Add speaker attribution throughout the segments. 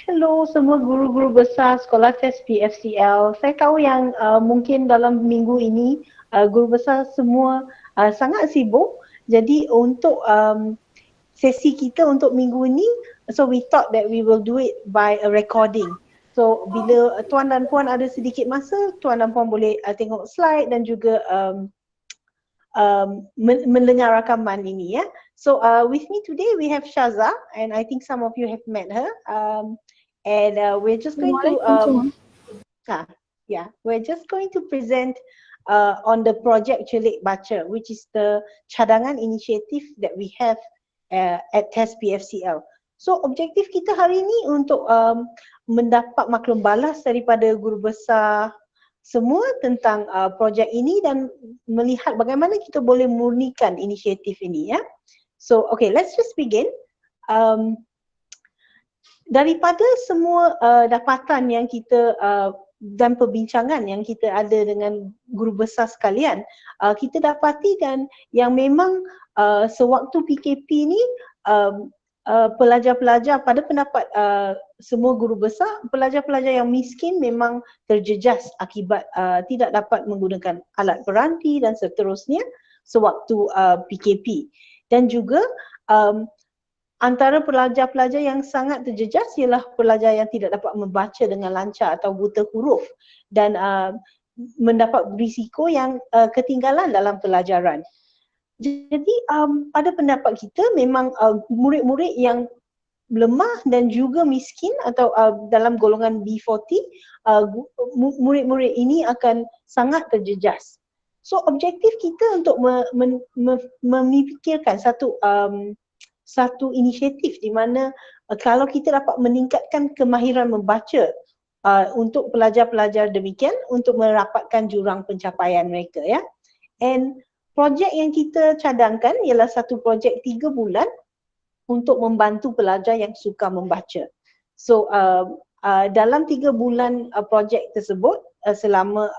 Speaker 1: Hello semua guru-guru besar sekolah tes PFCL. Saya tahu yang mungkin dalam minggu ini guru besar semua sangat sibuk. Jadi untuk sesi kita untuk minggu ini, so we thought that we will do it by a recording. So bila tuan dan puan ada sedikit masa, tuan dan puan boleh tengok slide dan juga mendengar rakaman ini ya. So with me today we have Shaza, and I think some of you have met her. And we're just going to we're just going to present on the project Celik Baca, which is the cadangan initiative that we have at TES PFCL. So objektif kita hari ini untuk mendapat maklum balas daripada guru besar semua tentang projek ini dan melihat bagaimana kita boleh murnikan inisiatif ini ya. So okay, let's just begin. Daripada semua dapatan yang kita dan perbincangan yang kita ada dengan guru besar sekalian, kita dapati dan yang memang sewaktu PKP ni pelajar-pelajar pada pendapat semua guru besar, pelajar-pelajar yang miskin memang terjejas akibat tidak dapat menggunakan alat peranti dan seterusnya sewaktu PKP. Dan juga antara pelajar-pelajar yang sangat terjejas ialah pelajar yang tidak dapat membaca dengan lancar atau buta huruf dan mendapat risiko yang ketinggalan dalam pelajaran. Jadi pada pendapat kita memang murid-murid yang lemah dan juga miskin atau dalam golongan B40, murid-murid ini akan sangat terjejas. So objektif kita untuk memikirkan satu inisiatif di mana kalau kita dapat meningkatkan kemahiran membaca untuk pelajar-pelajar demikian untuk merapatkan jurang pencapaian mereka ya. And projek yang kita cadangkan ialah satu projek 3 bulan untuk membantu pelajar yang suka membaca. So dalam 3 bulan projek tersebut selama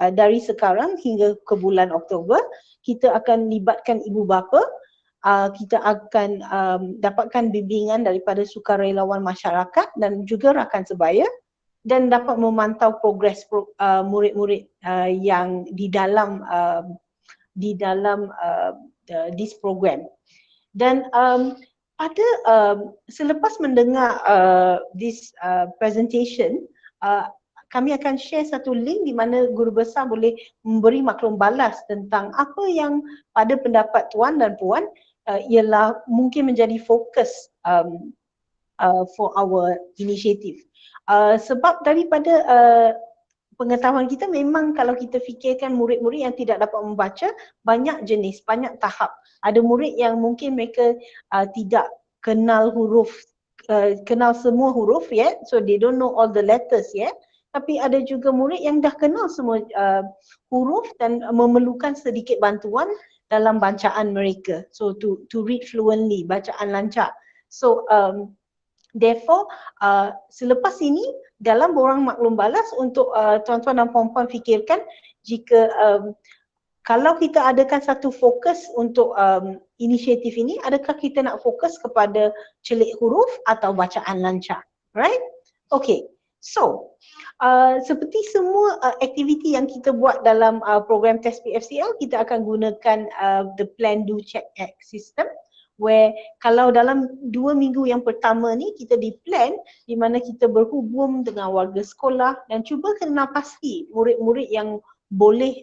Speaker 1: dari sekarang hingga ke bulan Oktober, kita akan libatkan ibu bapa. Kita akan dapatkan bimbingan daripada sukarelawan masyarakat dan juga rakan sebaya dan dapat memantau progres murid-murid yang di dalam this program. Dan pada selepas mendengar this presentation, kami akan share satu link di mana guru besar boleh memberi maklum balas tentang apa yang pada pendapat tuan dan puan ialah mungkin menjadi fokus for our initiative. Sebab daripada pengetahuan kita memang kalau kita fikirkan murid-murid yang tidak dapat membaca, banyak jenis, banyak tahap. Ada murid yang mungkin mereka tidak kenal huruf, kenal semua huruf yet, so they don't know all the letters yet. Tapi ada juga murid yang dah kenal semua huruf dan memerlukan sedikit bantuan dalam bacaan mereka. So to read fluently, bacaan lancar. So therefore selepas ini dalam borang maklum balas untuk tuan-tuan dan puan-puan fikirkan jika kalau kita adakan satu fokus untuk inisiatif ini, adakah kita nak fokus kepada celik huruf atau bacaan lancar? Right? Okay. So, seperti semua aktiviti yang kita buat dalam program TES PFCL, kita akan gunakan the plan, do, check, act system, where kalau dalam 2 minggu yang pertama ni kita di plan di mana kita berhubung dengan warga sekolah dan cuba kenal pasti murid-murid yang boleh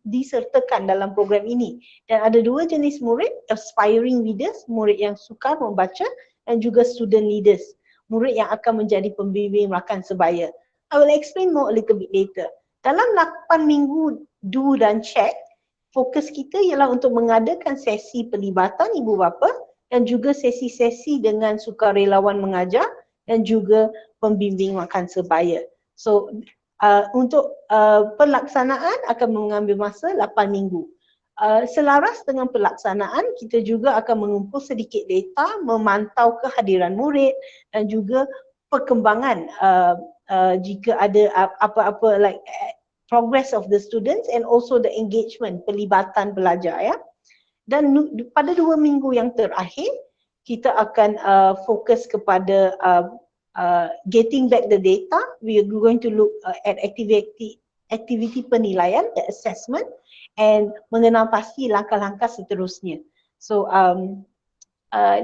Speaker 1: disertakan dalam program ini. Dan ada 2 jenis murid, aspiring readers, murid yang sukar membaca, dan juga student leaders, murid yang akan menjadi pembimbing rakan sebaya. I will explain more a little bit later. Dalam 8 minggu do dan check, fokus kita ialah untuk mengadakan sesi pelibatan ibu bapa dan juga sesi-sesi dengan sukarelawan mengajar dan juga pembimbing rakan sebaya. So untuk pelaksanaan akan mengambil masa 8 minggu. Selaras dengan pelaksanaan, kita juga akan mengumpul sedikit data, memantau kehadiran murid dan juga perkembangan jika ada apa-apa like progress of the students and also the engagement, pelibatan pelajar ya. Dan pada 2 minggu yang terakhir, kita akan fokus kepada getting back the data. We are going to look at activity penilaian, the assessment, and mengenal pasti langkah-langkah seterusnya. So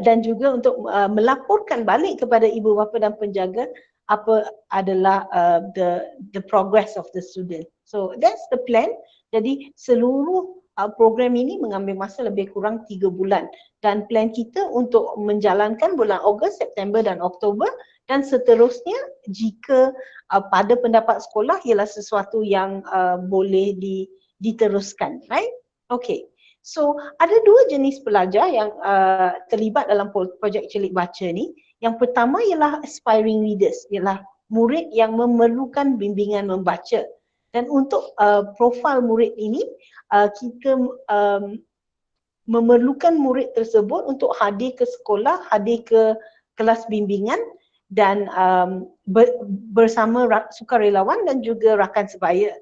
Speaker 1: dan juga untuk melaporkan balik kepada ibu bapa dan penjaga apa adalah the progress of the student. So that's the plan. Jadi seluruh program ini mengambil masa lebih kurang 3 bulan dan plan kita untuk menjalankan bulan Ogos, September dan Oktober, dan seterusnya jika pada pendapat sekolah ialah sesuatu yang boleh diteruskan, right? Okay. So ada 2 jenis pelajar yang terlibat dalam projek Celik Baca ni. Yang pertama ialah aspiring readers, ialah murid yang memerlukan bimbingan membaca. Dan untuk profil murid ini, kita memerlukan murid tersebut untuk hadir ke sekolah, hadir ke kelas bimbingan dan bersama sukarelawan dan juga rakan sebaya.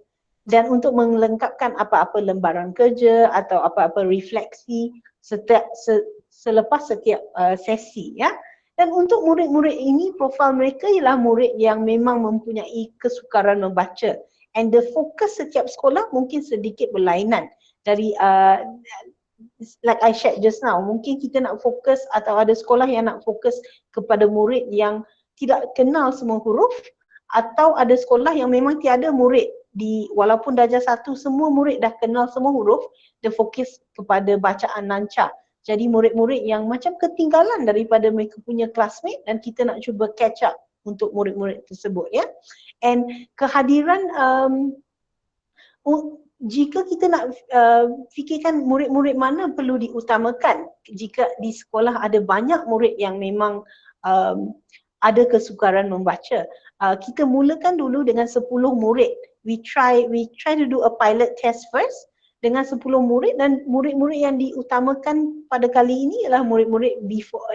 Speaker 1: Dan untuk melengkapkan apa-apa lembaran kerja atau apa-apa refleksi selepas setiap sesi, ya. Dan untuk murid-murid ini, profil mereka ialah murid yang memang mempunyai kesukaran membaca. And the fokus setiap sekolah mungkin sedikit berlainan dari like I shared just now, mungkin kita nak fokus atau ada sekolah yang nak fokus kepada murid yang tidak kenal semua huruf, atau ada sekolah yang memang tiada murid walaupun darjah 1 semua murid dah kenal semua huruf, dia fokus kepada bacaan lancar. Jadi murid-murid yang macam ketinggalan daripada mereka punya classmate dan kita nak cuba catch up untuk murid-murid tersebut, ya. And kehadiran jika kita nak fikirkan murid-murid mana perlu diutamakan, jika di sekolah ada banyak murid yang memang ada kesukaran membaca, kita mulakan dulu dengan 10 murid. We try to do a pilot test first dengan 10 murid, dan murid-murid yang diutamakan pada kali ini ialah murid-murid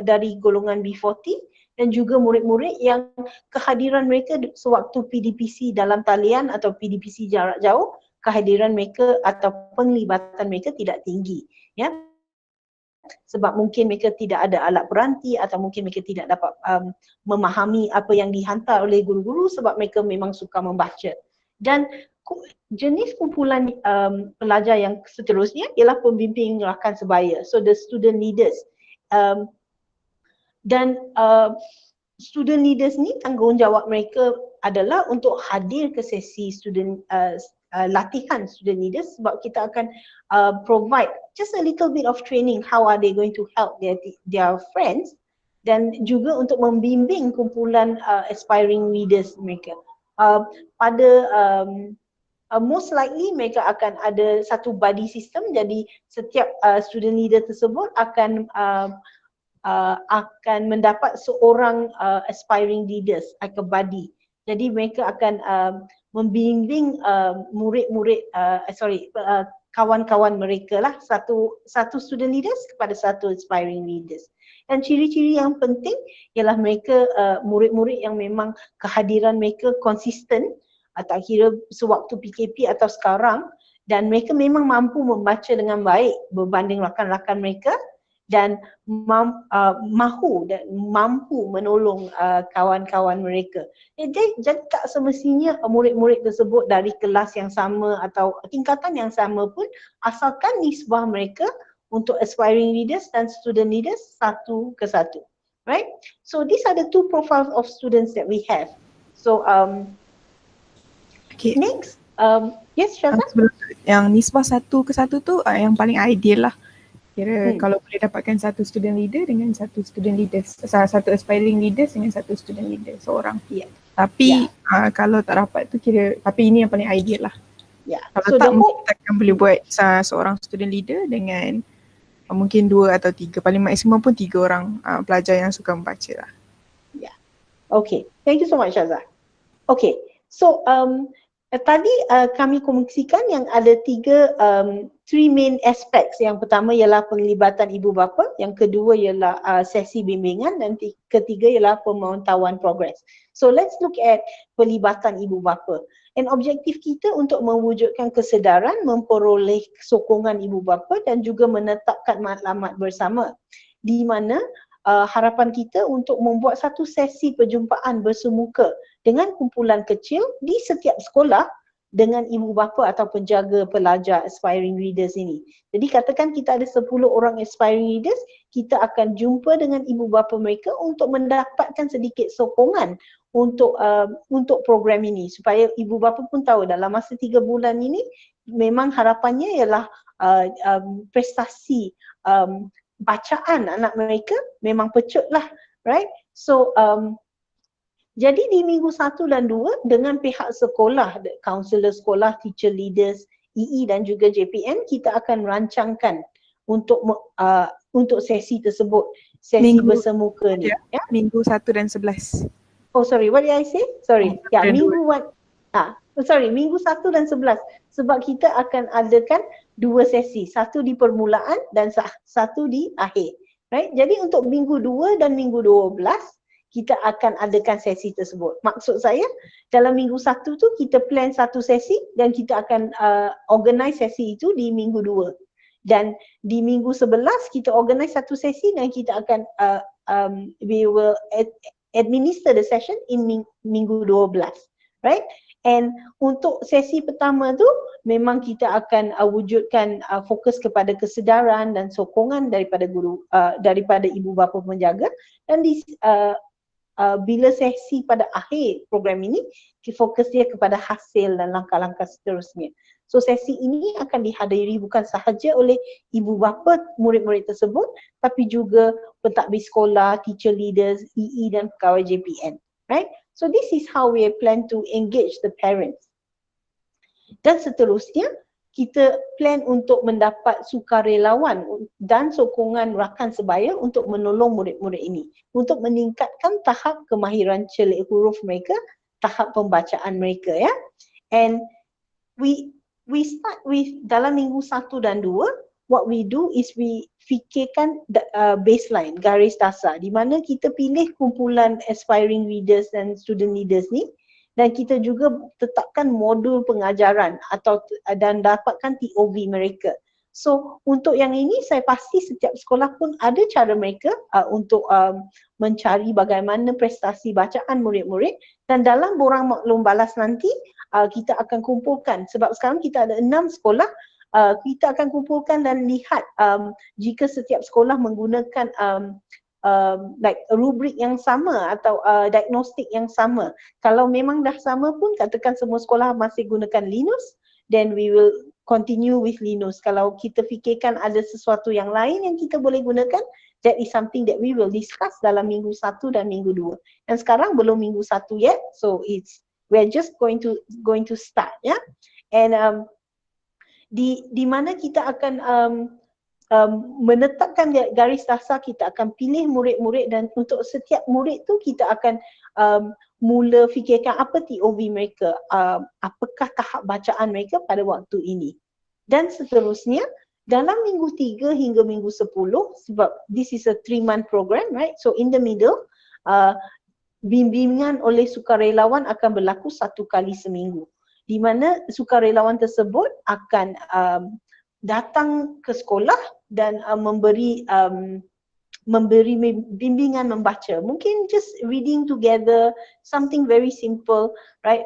Speaker 1: dari golongan B40 dan juga murid-murid yang kehadiran mereka sewaktu PDPC dalam talian atau PDPC jarak jauh, kehadiran mereka atau penglibatan mereka tidak tinggi, ya. Sebab mungkin mereka tidak ada alat peranti atau mungkin mereka tidak dapat memahami apa yang dihantar oleh guru-guru sebab mereka memang suka membaca. Dan jenis kumpulan pelajar yang seterusnya ialah pembimbing rakan sebaya, so the student leaders. Dan student leaders ni tanggungjawab mereka adalah untuk hadir ke sesi student latihan student leaders, sebab kita akan provide just a little bit of training how are they going to help their friends, dan juga untuk membimbing kumpulan aspiring leaders mereka. Most likely mereka akan ada satu buddy system, jadi setiap student leader tersebut akan mendapat seorang aspiring leaders, like a buddy. Jadi mereka akan membimbing murid-murid, kawan-kawan mereka lah, satu student leaders kepada satu aspiring leaders. Dan ciri-ciri yang penting ialah mereka murid-murid yang memang kehadiran mereka konsisten, tak kira sewaktu PKP atau sekarang, dan mereka memang mampu membaca dengan baik berbanding rakan-rakan mereka, dan mahu dan mampu menolong kawan-kawan mereka. Jadi tak semestinya murid-murid tersebut dari kelas yang sama atau tingkatan yang sama pun, asalkan nisbah mereka untuk aspiring leaders dan student leaders satu ke satu, right? So these are the 2 profiles of students that we have. So
Speaker 2: okay.
Speaker 1: Next, yes Syazah?
Speaker 2: Yang nisbah 1 ke 1 tu yang paling ideal lah. Kira kalau boleh dapatkan satu student leader dengan satu student leaders, satu aspiring leaders dengan satu student leader seorang.
Speaker 1: Yeah.
Speaker 2: Tapi kalau tak dapat tu kira, tapi ini yang paling ideal lah.
Speaker 1: Yeah.
Speaker 2: Kalau
Speaker 1: so
Speaker 2: tak mungkin kita akan boleh buat seorang student leader dengan mungkin 2 atau 3, paling maksimum pun 3 orang pelajar yang suka membaca lah.
Speaker 1: Yeah. Okay. Thank you so much Syazah. Okay. So tadi kami kongsikan yang ada 3 main aspects. Yang pertama ialah penglibatan ibu bapa, yang kedua ialah sesi bimbingan, dan ketiga ialah pemantauan progres. So let's look at pelibatan ibu bapa. Dan objektif kita untuk mewujudkan kesedaran, memperoleh sokongan ibu bapa dan juga menetapkan matlamat bersama, di mana harapan kita untuk membuat satu sesi perjumpaan bersemuka dengan kumpulan kecil di setiap sekolah dengan ibu bapa atau penjaga pelajar aspiring readers ini. Jadi katakan kita ada 10 orang aspiring readers, kita akan jumpa dengan ibu bapa mereka untuk mendapatkan sedikit sokongan untuk program ini supaya ibu bapa pun tahu dalam masa 3 bulan ini memang harapannya ialah prestasi bacaan anak mereka memang pecut lah, right? So jadi di minggu 1 dan 2 dengan pihak sekolah, kaunselor sekolah, teacher leaders, EE dan juga JPN, kita akan rancangkan untuk sesi tersebut, sesi bersemuka ni.
Speaker 2: Ya? Minggu 1 dan 11.
Speaker 1: Oh sorry, what did I say? Sorry. Ya, minggu minggu 1 dan 11. Sebab kita akan adakan 2 sesi, satu di permulaan dan satu di akhir. Right? Jadi untuk minggu 2 dan minggu 12 kita akan adakan sesi tersebut. Maksud saya dalam minggu 1 tu kita plan satu sesi dan kita akan organize sesi itu di minggu 2. Dan di minggu 11 kita organize satu sesi dan kita akan we will administer the session in minggu 12. Right? And untuk sesi pertama tu memang kita akan wujudkan fokus kepada kesedaran dan sokongan daripada guru, daripada ibu bapa penjaga, dan di bila sesi pada akhir program ini fokus dia kepada hasil dan langkah-langkah seterusnya. So sesi ini akan dihadiri bukan sahaja oleh ibu bapa murid-murid tersebut tapi juga pentadbir sekolah, teacher leaders, EE dan pegawai JPN. Right? So this is how we plan to engage the parents. Dan seterusnya kita plan untuk mendapat sukarelawan dan sokongan rakan sebaya untuk menolong murid-murid ini untuk meningkatkan tahap kemahiran celik huruf mereka, tahap pembacaan mereka, ya. And we start with dalam minggu 1 dan 2, what we do is we fikirkan baseline, garis dasar, di mana kita pilih kumpulan aspiring readers dan student leaders ni, dan kita juga tetapkan modul pengajaran dan dapatkan TOV mereka. So untuk yang ini saya pasti setiap sekolah pun ada cara mereka untuk mencari bagaimana prestasi bacaan murid-murid, dan dalam borang maklum balas nanti kita akan kumpulkan, sebab sekarang kita ada 6 sekolah, kita akan kumpulkan dan lihat jika setiap sekolah menggunakan like rubrik yang sama atau diagnostik yang sama. Kalau memang dah sama pun, katakan semua sekolah masih gunakan Linus, then we will continue with Linus. Kalau kita fikirkan ada sesuatu yang lain yang kita boleh gunakan, that is something that we will discuss dalam minggu 1 dan minggu 2. Dan sekarang belum minggu 1 yet, so we're just going to start, ya. And di mana kita akan menetapkan garis dasar, kita akan pilih murid-murid, dan untuk setiap murid tu kita akan mula fikirkan apa TOV mereka, apakah tahap bacaan mereka pada waktu ini. Dan seterusnya dalam minggu 3 hingga minggu 10, sebab this is a 3-month program, right? So in the middle, bimbingan oleh sukarelawan akan berlaku 1 kali seminggu, di mana sukarelawan tersebut akan datang ke sekolah dan memberi bimbingan membaca. Mungkin just reading together, something very simple, right?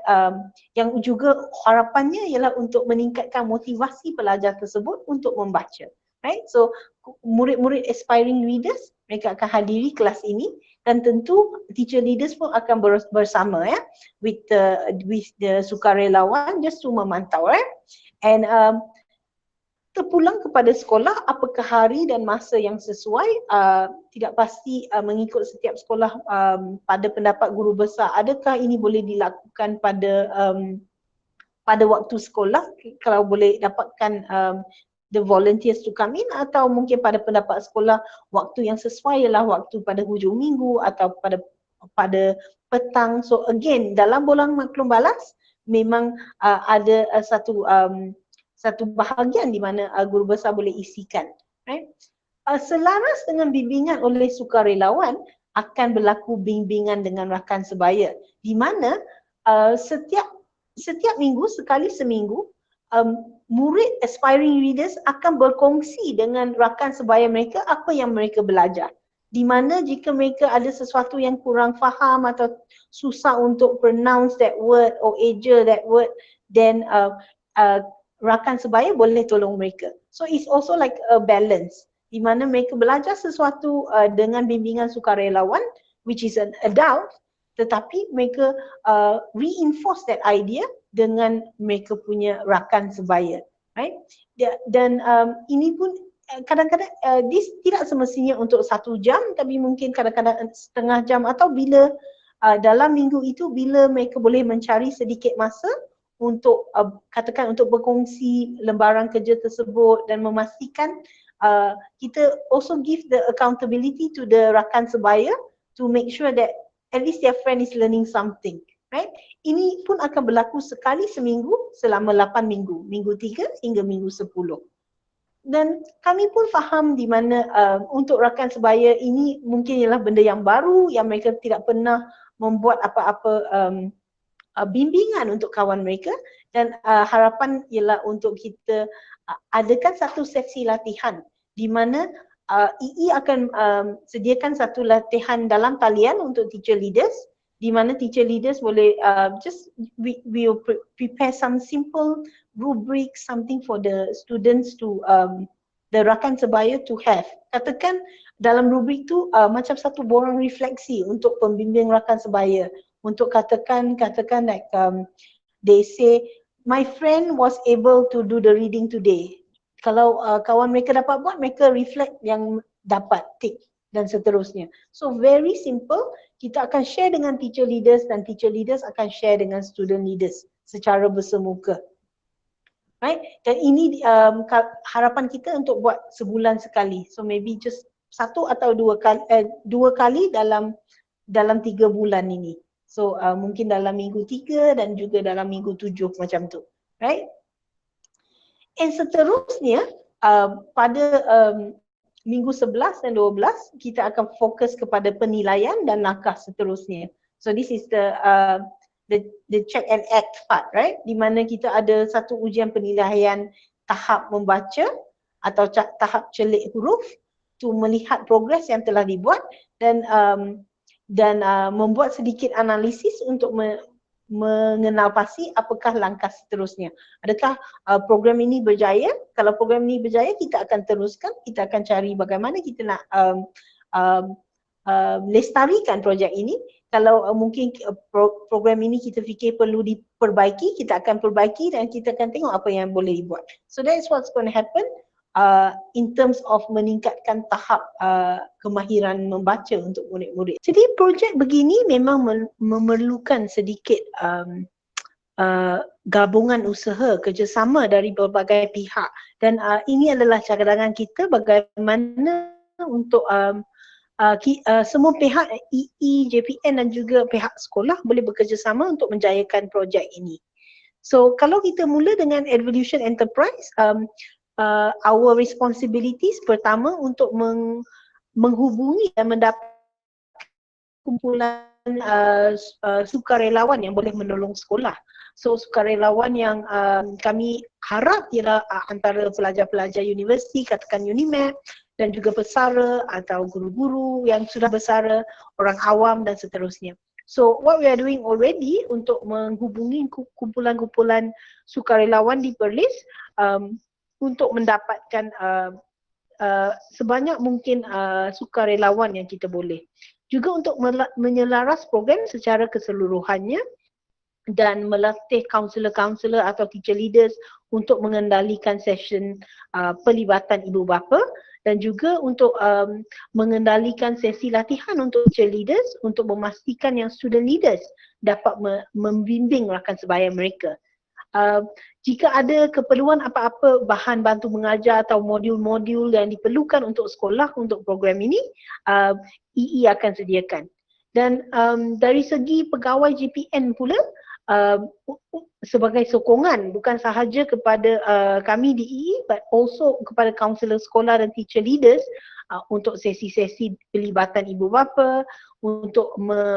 Speaker 1: Yang juga harapannya ialah untuk meningkatkan motivasi pelajar tersebut untuk membaca, right? So murid-murid aspiring readers, mereka akan hadiri kelas ini, dan tentu teacher leaders pun akan bersama, ya, with the sukarelawan just to memantau, right? And terpulang kepada sekolah apakah hari dan masa yang sesuai, tidak pasti mengikut setiap sekolah pada pendapat guru besar. Adakah ini boleh dilakukan pada waktu sekolah, kalau boleh dapatkan the volunteers to come in, atau mungkin pada pendapat sekolah waktu yang sesuai ialah waktu pada hujung minggu atau pada petang. So again, dalam bolang maklum balas memang ada satu bahagian di mana guru besar boleh isikan, right? Selaras dengan bimbingan oleh sukarelawan, akan berlaku bimbingan dengan rakan sebaya, di mana setiap minggu, sekali seminggu, murid aspiring readers akan berkongsi dengan rakan sebaya mereka apa yang mereka belajar. di mana jika mereka ada sesuatu yang kurang faham atau susah untuk pronounce that word or eja that word, then rakan sebaya boleh tolong mereka. So it's also like a balance di mana mereka belajar sesuatu dengan bimbingan sukarelawan, which is an adult, tetapi mereka reinforce that idea dengan mereka punya rakan sebaya, right? Dan ini pun kadang-kadang this tidak semestinya untuk 1 jam, tapi mungkin kadang-kadang setengah jam, atau bila dalam minggu itu bila mereka boleh mencari sedikit masa untuk katakan untuk berkongsi lembaran kerja tersebut dan memastikan kita also give the accountability to the rakan sebaya to make sure that at least their friend is learning something, right? Ini pun akan berlaku sekali seminggu selama 8 minggu, minggu 3 hingga minggu 10. Dan kami pun faham di mana untuk rakan sebaya ini mungkin ialah benda yang baru yang mereka tidak pernah membuat apa-apa bimbingan untuk kawan mereka, dan harapan ialah untuk kita adakan satu sesi latihan di mana EE akan sediakan satu latihan dalam talian untuk teacher leaders, di mana teacher leaders boleh we will prepare some simple rubric, something for the students to the rakan sebaya to have. Katakan dalam rubrik tu macam satu borang refleksi untuk pembimbing rakan sebaya, untuk katakan like they say my friend was able to do the reading today. Kalau kawan mereka dapat buat, mereka reflect yang dapat tick dan seterusnya. So very simple, kita akan share dengan teacher leaders dan teacher leaders akan share dengan student leaders secara bersemuka. Right? Dan ini harapan kita untuk buat sebulan sekali. So maybe just 1 atau 2 kali dalam 3 bulan ini. So mungkin dalam minggu 3 dan juga dalam minggu 7 macam tu. Right? And seterusnya pada minggu 11 dan 12 kita akan fokus kepada penilaian dan langkah seterusnya. So this is the check and act part, right? Di mana kita ada satu ujian penilaian tahap membaca atau tahap celik huruf to melihat progres yang telah dibuat dan membuat sedikit analisis untuk mengenal pasti apakah langkah seterusnya. Adakah program ini berjaya? Kalau program ini berjaya, kita akan teruskan, kita akan cari bagaimana kita nak lestarikan projek ini. Kalau mungkin program ini kita fikir perlu diperbaiki, kita akan perbaiki dan kita akan tengok apa yang boleh dibuat. So that's what's going to happen in terms of meningkatkan tahap kemahiran membaca untuk murid-murid. Jadi projek begini memang memerlukan sedikit gabungan usaha, kerjasama dari berbagai pihak, dan ini adalah cadangan kita bagaimana untuk semua pihak EE, JPN dan juga pihak sekolah boleh bekerjasama untuk menjayakan projek ini. So kalau kita mula dengan Evolution Enterprise, our responsibilities pertama untuk menghubungi dan mendapat kumpulan sukarelawan yang boleh menolong sekolah. So sukarelawan yang kami harap ialah antara pelajar-pelajar universiti, katakan UNIMED, dan juga pesara atau guru-guru yang sudah bersara, orang awam dan seterusnya. So what we are doing already untuk menghubungi kumpulan-kumpulan sukarelawan di Perlis untuk mendapatkan sebanyak mungkin sukarelawan yang kita boleh. Juga untuk menyelaras program secara keseluruhannya dan melatih kaunselor-kaunselor atau teacher leaders untuk mengendalikan session pelibatan ibu bapa, dan juga untuk mengendalikan sesi latihan untuk teacher leaders untuk memastikan yang student leaders dapat membimbing rakan sebaya mereka. Jika ada keperluan apa-apa bahan bantu mengajar atau modul-modul yang diperlukan untuk sekolah untuk program ini, EE akan sediakan. Dan dari segi pegawai JPN pula, sebagai sokongan bukan sahaja kepada kami di EE but also kepada kaunselor sekolah dan teacher leaders untuk sesi-sesi pelibatan ibu bapa, untuk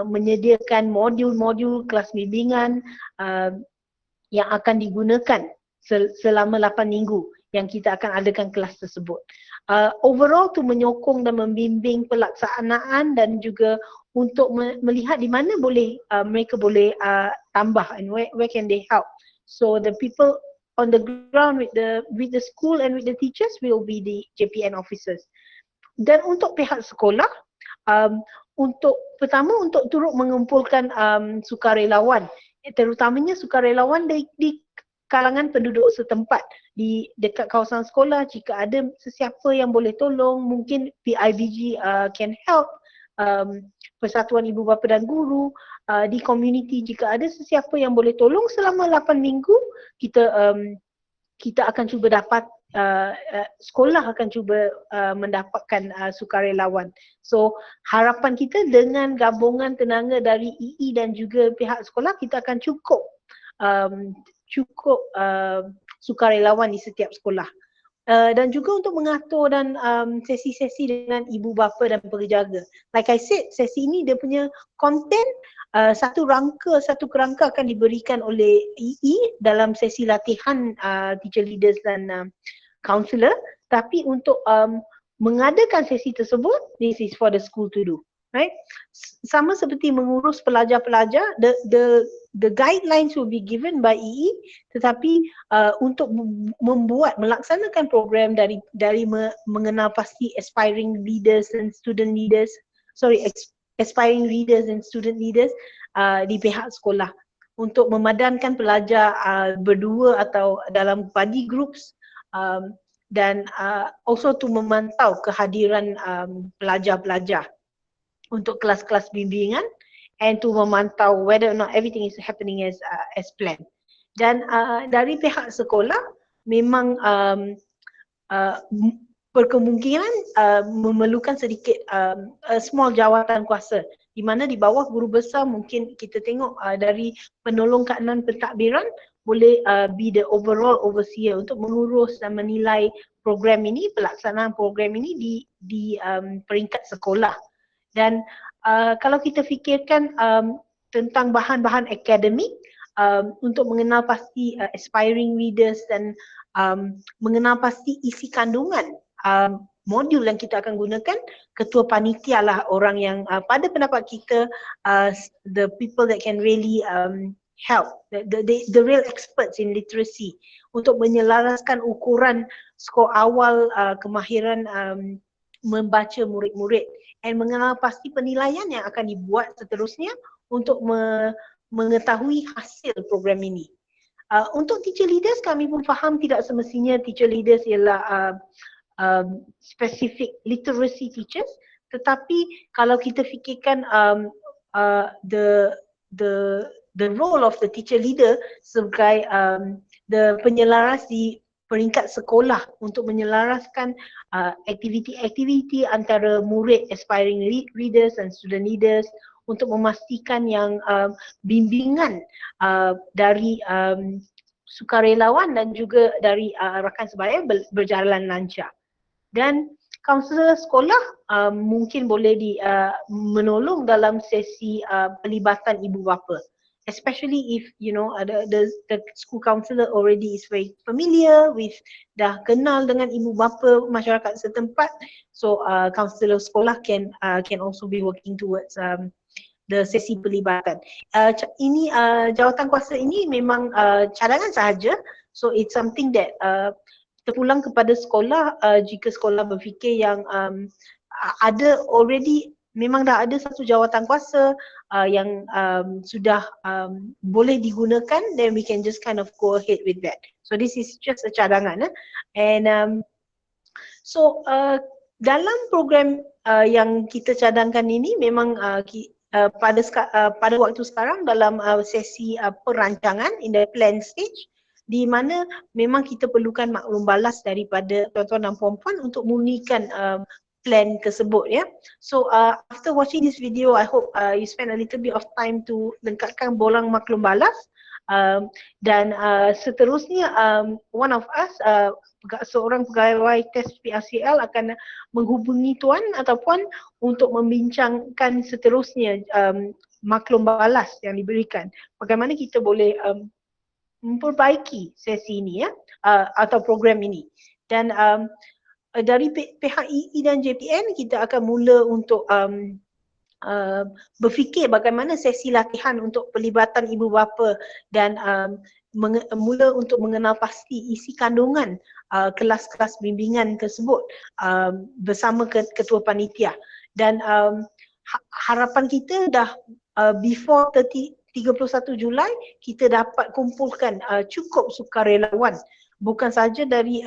Speaker 1: menyediakan modul-modul kelas bimbingan yang akan digunakan selama 8 minggu yang kita akan adakan kelas tersebut. overall tu menyokong dan membimbing pelaksanaan dan juga untuk melihat di mana boleh mereka boleh tambah and where can they help. So the people on the ground with the school and with the teachers will be the JPN officers. Dan untuk pihak sekolah, untuk pertama untuk turut mengumpulkan sukarelawan, terutamanya sukarelawan di kalangan penduduk setempat di dekat kawasan sekolah. Jika ada sesiapa yang boleh tolong, mungkin PIBG can help, Persatuan Ibu Bapa dan Guru di komuniti. Jika ada sesiapa yang boleh tolong selama 8 minggu, kita akan cuba dapat sekolah akan cuba mendapatkan sukarelawan. So harapan kita dengan gabungan tenaga dari EE dan juga pihak sekolah, kita akan cukup sukarelawan di setiap sekolah. Dan juga untuk mengatur dan sesi-sesi dengan ibu bapa dan penjaga. Like I said, sesi ini dia punya konten satu kerangka akan diberikan oleh EE dalam sesi latihan teacher leaders dan counselor. Tapi untuk mengadakan sesi tersebut, this is for the school to do. Right? Sama seperti mengurus pelajar-pelajar, the guidelines will be given by EE, tetapi untuk melaksanakan program dari mengenal pasti aspiring leaders and student leaders, aspiring readers and student leaders di pihak sekolah, untuk memadankan pelajar berdua atau dalam body groups, dan also to memantau kehadiran pelajar-pelajar untuk kelas-kelas bimbingan, and to memantau whether or not everything is happening as planned. Dan dari pihak sekolah memang berkemungkinan memerlukan sedikit small jawatan kuasa, di mana di bawah guru besar mungkin kita tengok dari penolong kanan pentadbiran boleh be the overall overseer untuk mengurus dan menilai program ini, pelaksanaan program ini di peringkat sekolah. Dan kalau kita fikirkan tentang bahan-bahan akademik, untuk mengenal pasti aspiring readers dan mengenal pasti isi kandungan modul yang kita akan gunakan, ketua panitia lah orang yang pada pendapat kita the people that can really help, the real experts in literacy, untuk menyelaraskan ukuran skor awal kemahiran membaca murid-murid, dan mengenal pasti penilaian yang akan dibuat seterusnya untuk mengetahui hasil program ini. Untuk teacher leaders, kami pun faham tidak semestinya teacher leaders ialah specific literacy teachers, tetapi kalau kita fikirkan the role of the teacher leader sebagai the penyelaras di peringkat sekolah untuk menyelaraskan aktiviti-aktiviti antara murid aspiring readers dan student leaders, untuk memastikan yang bimbingan dari sukarelawan dan juga dari rakan sebaya berjalan lancar. Dan kaunselor sekolah mungkin boleh menolong dalam sesi pelibatan ibu bapa, especially if the school counselor already is very familiar with, dah kenal dengan ibu bapa masyarakat setempat. So counselor sekolah can also be working towards the sesi pelibatan. Ini jawatan kuasa ini memang cadangan sahaja, so it's something that terpulang kepada sekolah. Jika sekolah berfikir yang ada already, memang dah ada satu jawatan kuasa yang sudah boleh digunakan, then we can just kind of go ahead with that. So this is just a cadangan. And so dalam program yang kita cadangkan ini memang pada waktu sekarang dalam sesi perancangan in the plan stage, di mana memang kita perlukan maklum balas daripada tuan-tuan dan puan-puan untuk murnikan plan tersebut, ya. So after watching this video, I hope you spend a little bit of time to lengkapkan borang maklum balas, dan seterusnya one of us, seorang pegawai test PRCL akan menghubungi tuan ataupun untuk membincangkan seterusnya maklum balas yang diberikan, bagaimana kita boleh memperbaiki sesi ini, ya, atau program ini. Dan dari pihak EE dan JPN kita akan mula untuk berfikir bagaimana sesi latihan untuk pelibatan ibu bapa dan mula untuk mengenal pasti isi kandungan kelas-kelas bimbingan tersebut bersama ketua panitia. Dan harapan kita dah before 31 Julai kita dapat kumpulkan cukup sukarelawan, bukan saja dari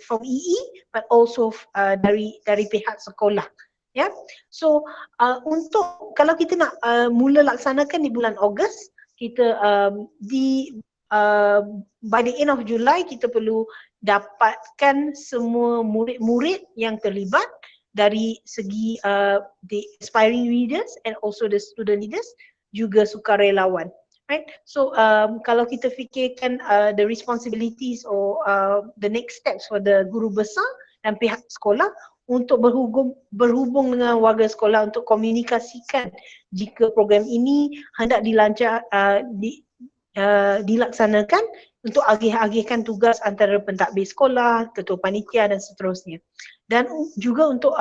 Speaker 1: from EE but also dari pihak sekolah. Ya, so untuk kalau kita nak mula laksanakan di bulan Ogos, kita by the end of July kita perlu dapatkan semua murid-murid yang terlibat dari segi the aspiring leaders and also the student leaders, juga sukarelawan. Right, so kalau kita fikirkan the responsibilities or the next steps for the guru besar dan pihak sekolah untuk berhubung dengan warga sekolah untuk komunikasikan jika program ini hendak dilaksanakan untuk agih-agihkan tugas antara pentadbir sekolah, ketua panitia dan seterusnya. Dan juga untuk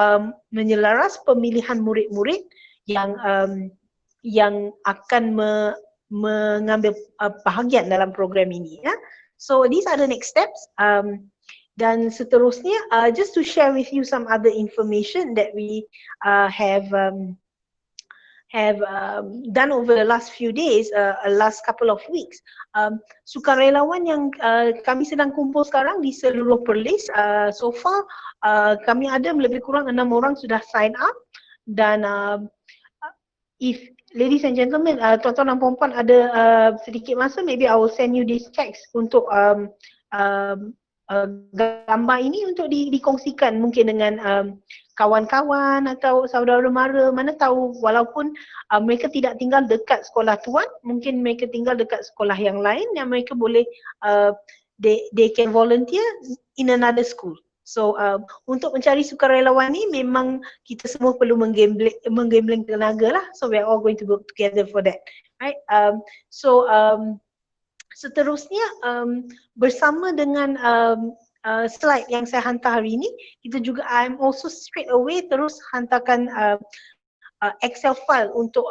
Speaker 1: menyelaras pemilihan murid-murid yang akan mengambil bahagian dalam program ini. Ya. So these are the next steps. Dan seterusnya, just to share with you some other information that we have done over the last few days, last couple of weeks. Sukarelawan yang kami sedang kumpul sekarang di seluruh Perlis, so far kami ada lebih kurang 6 orang sudah sign up. Dan if ladies and gentlemen, tuan-tuan dan puan-puan ada sedikit masa, maybe I will send you these checks untuk gambar ini untuk dikongsikan mungkin dengan kawan-kawan atau saudara mara, mana tahu walaupun mereka tidak tinggal dekat sekolah tuan, mungkin mereka tinggal dekat sekolah yang lain yang mereka boleh they can volunteer in another school. So untuk mencari sukarelawan ni memang kita semua perlu menggambling tenaga lah. So we are all going to work together for that. Right? Seterusnya bersama dengan slide yang saya hantar hari ini, kita juga I'm also straight away terus hantarkan Excel file untuk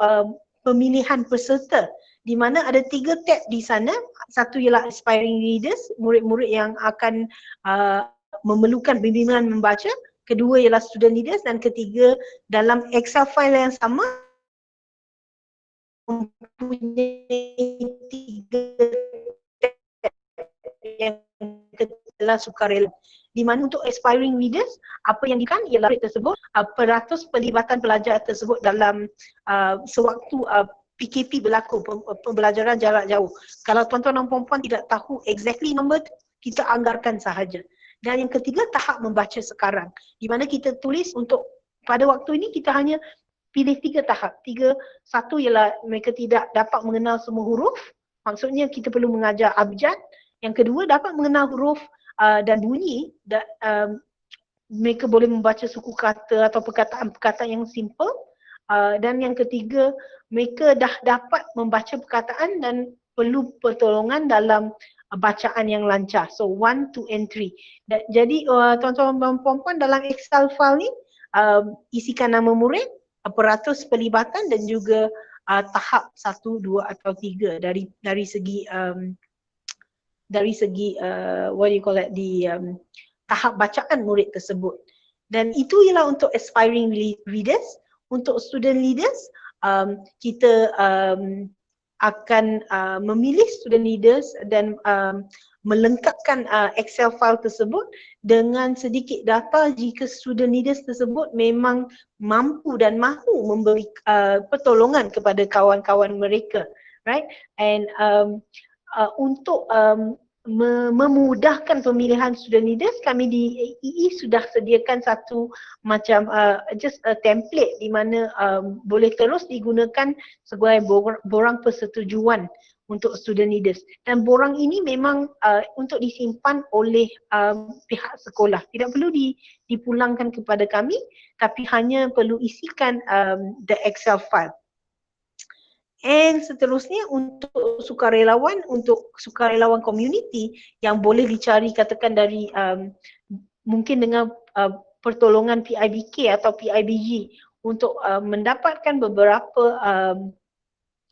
Speaker 1: pemilihan peserta, di mana ada 3 tab di sana. Satu ialah aspiring leaders, murid-murid yang akan memerlukan bimbingan membaca. Kedua ialah student leaders dan ketiga dalam Excel file yang sama mempunyai 3 yang adalah sukarela, di mana untuk aspiring leaders apa yang dikan ialah tersebut peratus pelibatan pelajar tersebut dalam sewaktu PKP berlaku, pembelajaran jarak jauh. Kalau tuan-tuan dan puan-puan tidak tahu exactly number, kita anggarkan sahaja. Dan yang ketiga, tahap membaca sekarang, di mana kita tulis untuk pada waktu ini kita hanya pilih 3 tahap. Satu ialah mereka tidak dapat mengenal semua huruf, maksudnya kita perlu mengajar abjad. Yang kedua, dapat mengenal huruf dan bunyi, mereka boleh membaca suku kata atau perkataan-perkataan yang simple. Dan yang ketiga, mereka dah dapat membaca perkataan dan perlu pertolongan dalam bacaan yang lancar. So 1, 2 and 3. Jadi tuan-tuan dan puan-puan, dalam Excel file ni isikan nama murid, peratus pelibatan dan juga tahap 1, 2 atau 3 dari segi what do you call that, tahap bacaan murid tersebut. Dan itu ialah untuk aspiring leaders. Untuk student leaders, kita akan memilih student leaders dan melengkapkan Excel file tersebut dengan sedikit data jika student leaders tersebut memang mampu dan mahu memberi pertolongan kepada kawan-kawan mereka, right? And untuk memudahkan pemilihan student leaders, kami di EE sudah sediakan satu macam just a template di mana boleh terus digunakan sebagai borang persetujuan untuk student leaders. Dan borang ini memang untuk disimpan oleh pihak sekolah. Tidak perlu dipulangkan kepada kami, tapi hanya perlu isikan the Excel file. And seterusnya untuk sukarelawan community yang boleh dicari katakan dari mungkin dengan pertolongan PIBK atau PIBG untuk mendapatkan beberapa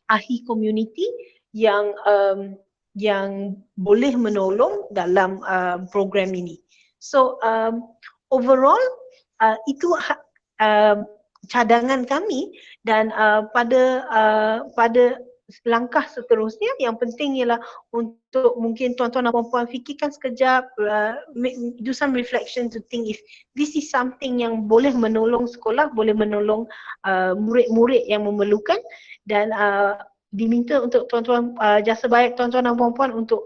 Speaker 1: ahli community yang boleh menolong dalam program ini. So overall itu cadangan kami, dan pada langkah seterusnya yang penting ialah untuk mungkin tuan-tuan dan puan-puan fikirkan sekejap, do some reflection to think if this is something yang boleh menolong sekolah, boleh menolong murid-murid yang memerlukan, dan diminta untuk tuan-tuan jasa baik tuan-tuan dan puan-puan untuk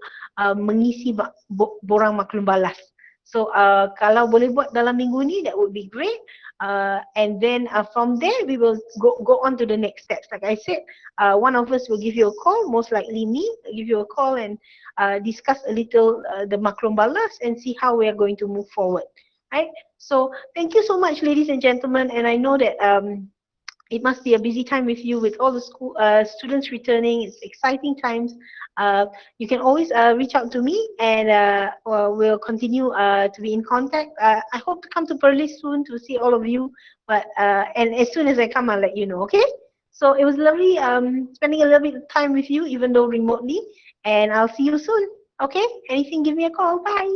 Speaker 1: mengisi borang maklum balas. So kalau boleh buat dalam minggu ni, that would be great. And then from there we will go on to the next steps. Like I said, one of us will give you a call, most likely me, give you a call and discuss a little the maklum balas and see how we are going to move forward. Right? So thank you so much, ladies and gentlemen, and I know that it must be a busy time with you, with all the school students returning. It's exciting times. You can always reach out to me, and we'll continue to be in contact. I hope to come to Perlis soon to see all of you, but and as soon as I come, I'll let you know, okay? So it was lovely spending a little bit of time with you, even though remotely, and I'll see you soon, okay? Anything, give me a call. Bye.